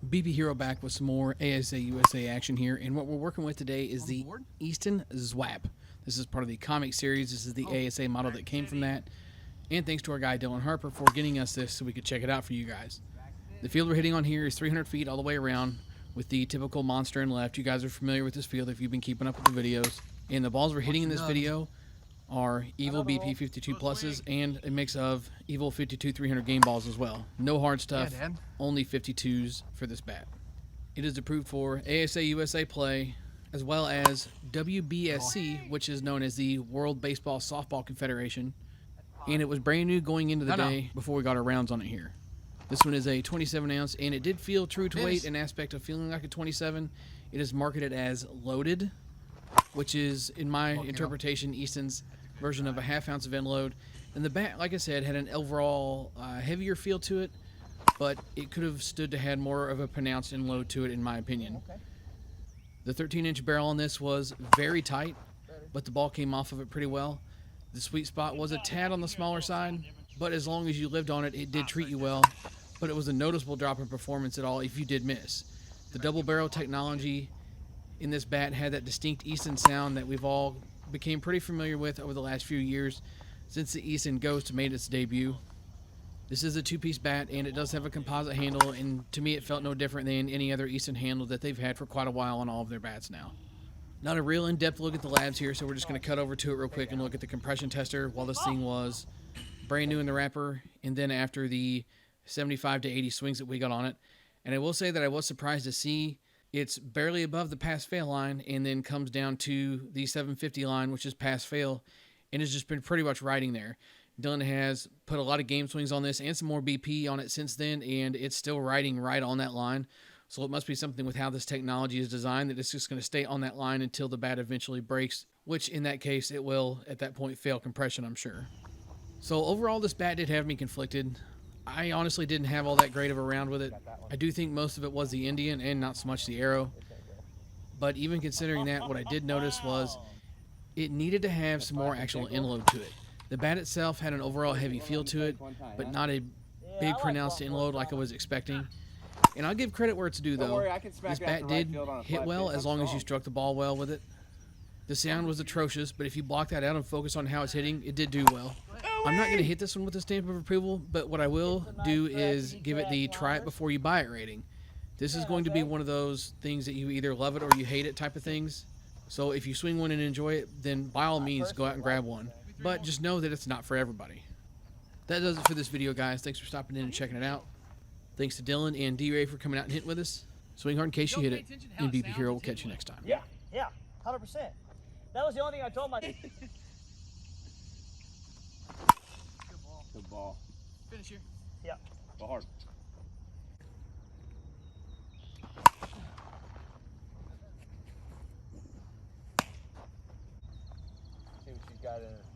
BP Hero back with some more Asa USA action here, and what we're working with today is the Easton ZZWAP. This is part of the comic series. This is the ASA model that came from that, and thanks to our guy Dylan Harper for getting us this so we could check it out for you guys. The field we're hitting on here is 300 feet all the way around with the typical monster in left. You guys are familiar with this field if you've been keeping up with the videos. And the balls we're hitting in this video are Evil BP 52 pluses and a mix of Evil 52 300 game balls as well. No hard stuff, only 52s for this bat. It is approved for ASA USA play as well as WBSC, which is known as the World Baseball Softball Confederation, and it was brand new going into the day before we got our rounds on it here. This one is a 27 ounce, and it did feel true to weight in aspect of feeling like a 27. It is marketed as loaded, which is, in my interpretation, Easton's version of a half ounce of end load. And the bat, like I said, had an overall heavier feel to it, but it could have stood to have more of a pronounced end load to it, in my opinion. The 13-inch barrel on this was very tight, but the ball came off of it pretty well. The sweet spot was a tad on the smaller side, but as long as you lived on it, it did treat you well. But it was a noticeable drop in performance at all if you did miss. The double barrel technology in this bat had that distinct Easton sound that we've all became pretty familiar with over the last few years since the Easton Ghost made its debut. This is a two-piece bat, and it does have a composite handle, and to me it felt no different than any other Easton handle that they've had for quite a while on all of their bats now. Not a real in-depth look at the labs here, so we're just going to cut over to it real quick and look at the compression tester while this thing was brand new in the wrapper, and then after the 75 to 80 swings that we got on it. And I will say that I was surprised to see it's barely above the pass-fail line and then comes down to the 750 line, which is pass-fail, and it's just been pretty much riding there. Dylan has put a lot of game swings on this and some more BP on it since then, and it's still riding right on that line. So it must be something with how this technology is designed that it's just going to stay on that line until the bat eventually breaks, which in that case it will at that point fail compression, I'm sure. So overall this bat did have me conflicted. I honestly didn't have all that great of a round with it. I do think most of it was the Indian and not so much the arrow. But even considering that, what I did notice was it needed to have some more actual inload to it. The bat itself had an overall heavy feel to it, but not a big pronounced inload like I was expecting. And I'll give credit where it's due though. This bat did hit well as long as you struck the ball well with it. The sound was atrocious, but if you block that out and focus on how it's hitting, it did do well. I'm not going to hit this one with a stamp of approval, but what I will do is give it the try it before you buy it rating. This is going to be one of those things that you either love it or you hate it type of things. So if you swing one and enjoy it, then by all means go out and grab one. But just know that it's not for everybody. That does it for this video, guys. Thanks for stopping in and checking it out. Thanks to Dylan and D-Ray for coming out and hitting with us. Swing hard in case you hit it, and BP Hero will catch you next time. Yeah, 100%. That was the only thing I told my... Good ball. Good ball. Finish here. Yeah. Go hard. See what you got in it.